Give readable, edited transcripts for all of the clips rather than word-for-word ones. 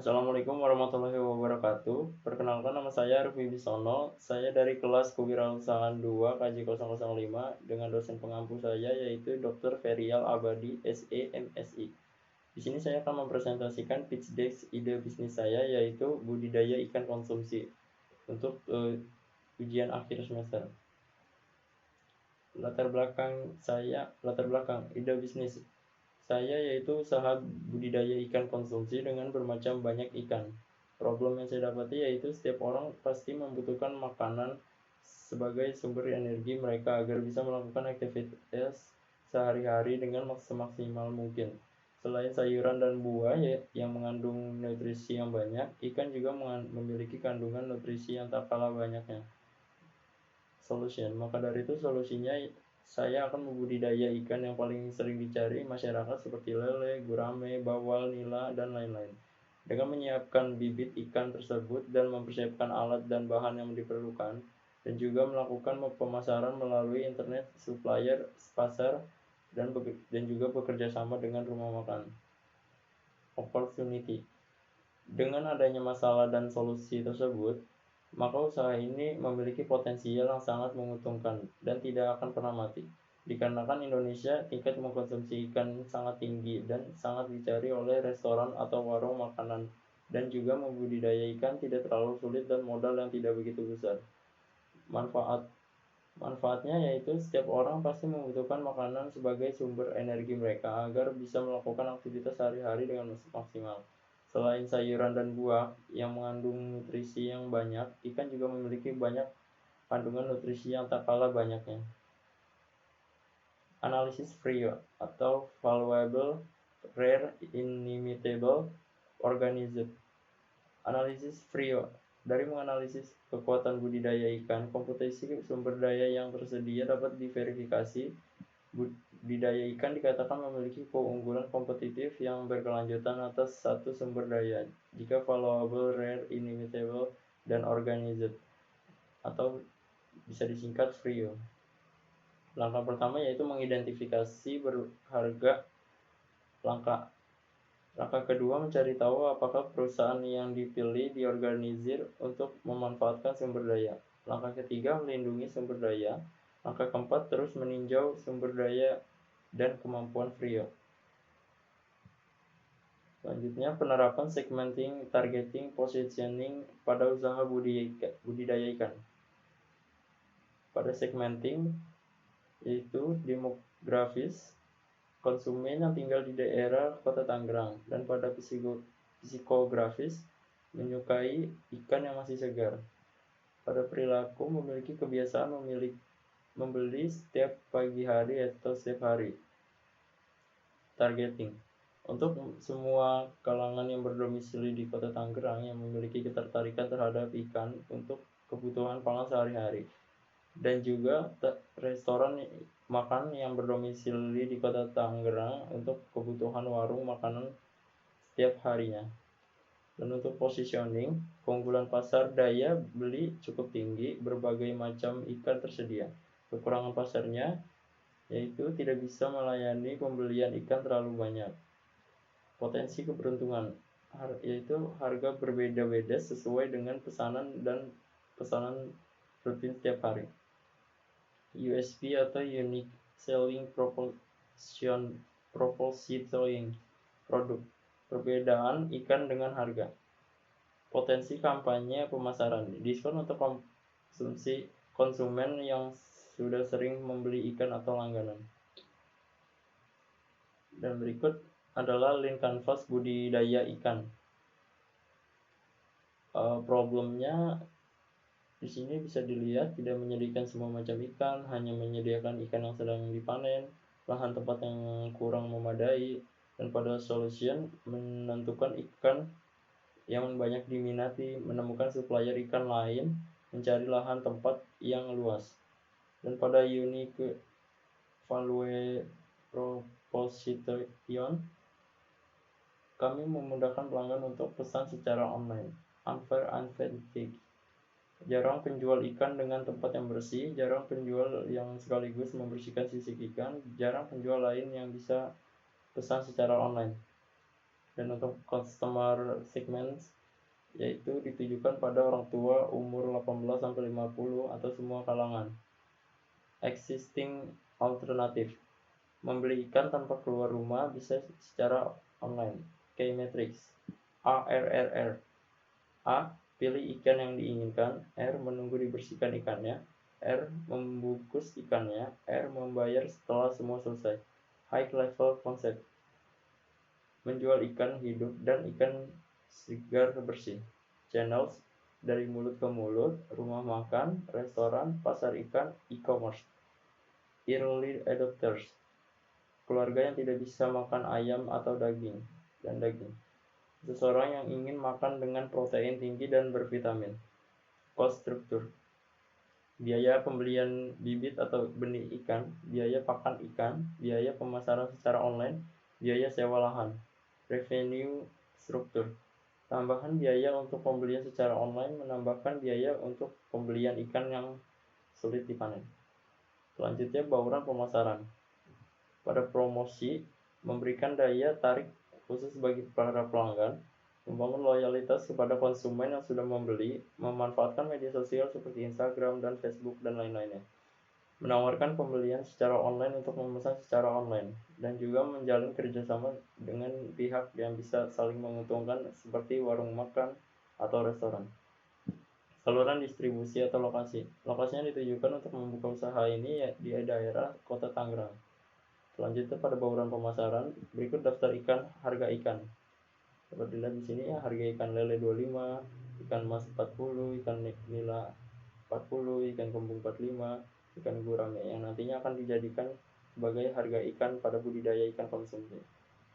Assalamualaikum warahmatullahi wabarakatuh. Perkenalkan, nama saya Arfi Bisono. Saya dari kelas Kewirausahaan 2 KJ 005 dengan dosen pengampu saya yaitu Dr. Ferial Abadi SE MSI. Di sini saya akan mempresentasikan pitch deck ide bisnis saya yaitu budidaya ikan konsumsi untuk ujian akhir semester. Latar belakang ide bisnis saya yaitu usaha budidaya ikan konsumsi dengan bermacam banyak ikan. Problem yang saya dapati yaitu setiap orang pasti membutuhkan makanan sebagai sumber energi mereka agar bisa melakukan aktivitas sehari-hari dengan semaksimal mungkin. Selain sayuran dan buah yang mengandung nutrisi yang banyak, ikan juga memiliki kandungan nutrisi yang tak kalah banyaknya. Maka dari itu solusinya saya akan membudidaya ikan yang paling sering dicari masyarakat seperti lele, gurame, bawal, nila, dan lain-lain. Dengan menyiapkan bibit ikan tersebut dan mempersiapkan alat dan bahan yang diperlukan, dan juga melakukan pemasaran melalui internet, supplier, pasar, dan juga bekerja sama dengan rumah makan. Opportunity. Dengan adanya masalah dan solusi tersebut, maka usaha ini memiliki potensial yang sangat menguntungkan dan tidak akan pernah mati. Dikarenakan Indonesia tingkat mengkonsumsi ikan sangat tinggi dan sangat dicari oleh restoran atau warung makanan, dan juga membudidaya ikan tidak terlalu sulit dan modal yang tidak begitu besar. Manfaatnya yaitu setiap orang pasti membutuhkan makanan sebagai sumber energi mereka agar bisa melakukan aktivitas sehari-hari dengan maksimal. Selain sayuran dan buah yang mengandung nutrisi yang banyak, ikan juga memiliki banyak kandungan nutrisi yang tak kalah banyaknya. Analisis FRIO atau Valuable, Rare, Inimitable Organism. Analisis FRIO. Dari menganalisis kekuatan budidaya ikan, komputasi sumber daya yang tersedia dapat diverifikasi. Budidaya ikan dikatakan memiliki keunggulan kompetitif yang berkelanjutan atas satu sumber daya jika valuable, rare, inimitable, dan organized, atau bisa disingkat FRIO. Langkah pertama yaitu mengidentifikasi berharga Langkah kedua mencari tahu apakah perusahaan yang dipilih diorganisir untuk memanfaatkan sumber daya. Langkah ketiga melindungi sumber daya. Langkah keempat terus meninjau sumber daya dan kemampuan FRIO. Selanjutnya penerapan segmenting, targeting, positioning pada usaha budidaya ikan. Pada segmenting yaitu demografis, konsumen yang tinggal di daerah kota Tangerang, dan pada psikografis menyukai ikan yang masih segar. Pada perilaku memiliki kebiasaan membeli setiap pagi hari atau setiap hari. Targeting untuk semua kalangan yang berdomisili di kota Tangerang yang memiliki ketertarikan terhadap ikan untuk kebutuhan pangan sehari-hari, dan juga restoran makan yang berdomisili di kota Tangerang untuk kebutuhan warung makanan setiap harinya. Dan untuk positioning, keunggulan pasar, daya beli cukup tinggi, berbagai macam ikan tersedia. Kekurangan pasarnya yaitu tidak bisa melayani pembelian ikan terlalu banyak. Potensi keberuntungan yaitu harga berbeda-beda sesuai dengan pesanan rutin setiap hari. USP atau Unique Selling Proposition produk, perbedaan ikan dengan harga. Potensi kampanye pemasaran, diskon untuk konsumen yang sudah sering membeli ikan atau langganan. Dan berikut adalah link kanvas budidaya ikan. Problemnya di sini bisa dilihat tidak menyediakan semua macam ikan, hanya menyediakan ikan yang sedang dipanen, lahan tempat yang kurang memadai, dan pada solution menentukan ikan yang banyak diminati, menemukan supplier ikan lain, mencari lahan tempat yang luas. Dan pada unique value proposition, kami memudahkan pelanggan untuk pesan secara online. Unfair advantage. Jarang penjual ikan dengan tempat yang bersih, jarang penjual yang sekaligus membersihkan sisik ikan, jarang penjual lain yang bisa pesan secara online. Dan untuk customer segments yaitu ditujukan pada orang tua umur 18-50 atau semua kalangan. Existing alternative, membeli ikan tanpa keluar rumah bisa secara online. Key metrics ARRR. A. Pilih ikan yang diinginkan. R. Menunggu dibersihkan ikannya. R. Membungkus ikannya. R. Membayar setelah semua selesai. High level concept, menjual ikan hidup dan ikan segar bersih. Channels, dari mulut ke mulut, rumah makan, restoran, pasar ikan, e-commerce. Early adopters, keluarga yang tidak bisa makan ayam atau daging. Seseorang yang ingin makan dengan protein tinggi dan bervitamin. Cost structure, biaya pembelian bibit atau benih ikan, biaya pakan ikan, biaya pemasaran secara online, biaya sewa lahan. Revenue structure, tambahan biaya untuk pembelian secara online menambahkan biaya untuk pembelian ikan yang sulit dipanen. Selanjutnya bauran pemasaran. Pada promosi, memberikan daya tarik khusus bagi para pelanggan, membangun loyalitas kepada konsumen yang sudah membeli, memanfaatkan media sosial seperti Instagram dan Facebook dan lain-lainnya. Menawarkan pembelian secara online untuk memesan secara online, dan juga menjalin kerjasama dengan pihak yang bisa saling menguntungkan seperti warung makan atau restoran. Saluran distribusi atau lokasi. Lokasinya ditujukan untuk membuka usaha ini di daerah kota Tangerang. Selanjutnya pada bauran pemasaran, berikut daftar ikan, harga ikan. Dapat dilihat di sini ya, harga ikan lele 25, ikan mas 40, ikan nila 40, ikan kembung 45, ikan gurame yang nantinya akan dijadikan sebagai harga ikan pada budidaya ikan konsumsi.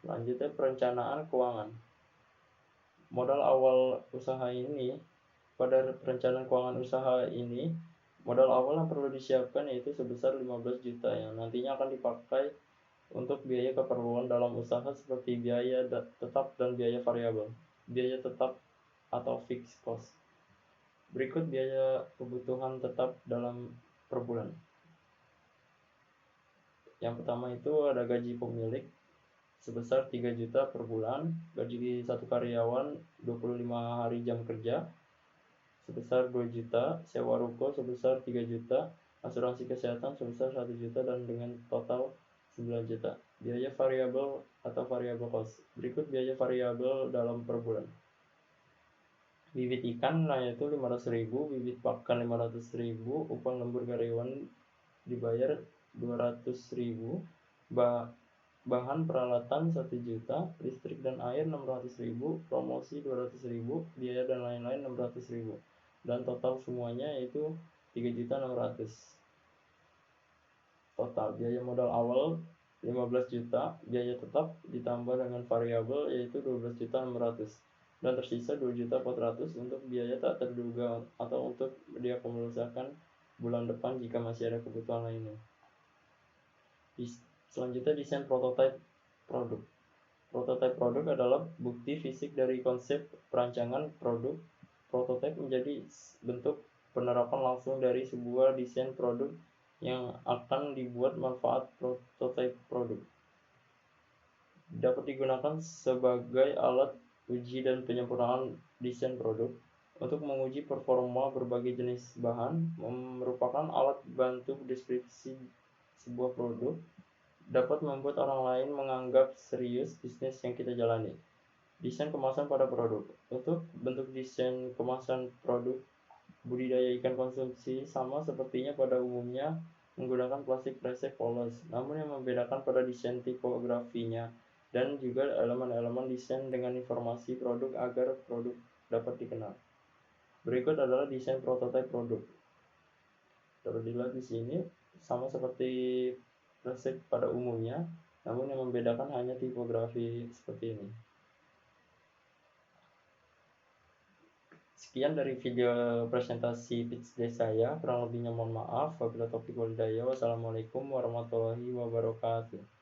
Selanjutnya perencanaan keuangan. Modal awal usaha ini, pada perencanaan keuangan usaha ini, modal awal yang perlu disiapkan yaitu sebesar 15 juta yang nantinya akan dipakai untuk biaya keperluan dalam usaha seperti biaya tetap dan biaya variabel. Biaya tetap atau fixed cost. Berikut biaya kebutuhan tetap dalam per bulan. Yang pertama itu ada gaji pemilik sebesar 3 juta per bulan, gaji satu karyawan 25 hari jam kerja sebesar 2 juta, sewa ruko sebesar 3 juta, asuransi kesehatan sebesar 1 juta dan dengan total 9 juta. Biaya variabel atau variable cost. Berikut biaya variabel dalam per bulan. Bibit ikan yaitu 500.000, bibit pakan 500.000, upah lembur karyawan dibayar 200.000, bahan peralatan 1 juta, listrik dan air 600.000, promosi 200.000, biaya dan lain-lain 600.000. Dan total semuanya yaitu 3.600.000. Total biaya modal awal 15 juta, biaya tetap ditambah dengan variabel yaitu 12.600.000, dan tersisa 2.400.000 untuk biaya tak terduga atau untuk dia pemelusakan bulan depan jika masih ada kebutuhan lainnya. Selanjutnya desain prototipe produk. Prototipe produk adalah bukti fisik dari konsep perancangan produk. Prototipe menjadi bentuk penerapan langsung dari sebuah desain produk yang akan dibuat. Manfaat prototipe produk dapat digunakan sebagai alat uji dan penyempurnaan desain produk. Untuk menguji performa berbagai jenis bahan, merupakan alat bantu deskripsi sebuah produk, dapat membuat orang lain menganggap serius bisnis yang kita jalani. Desain kemasan pada produk. Untuk bentuk desain kemasan produk budidaya ikan konsumsi sama sepertinya pada umumnya menggunakan plastik kresek polos, namun yang membedakan pada desain tipografinya dan juga elemen-elemen desain dengan informasi produk agar produk dapat dikenal. Berikut adalah desain prototipe produk. Dapat dilihat di sini sama seperti kresek pada umumnya, namun yang membedakan hanya tipografi seperti ini. Sekian dari video presentasi pitch deck saya, kurang lebihnya mohon maaf. Wabillahi taufiq wal hidayah. Wassalamualaikum warahmatullahi wabarakatuh.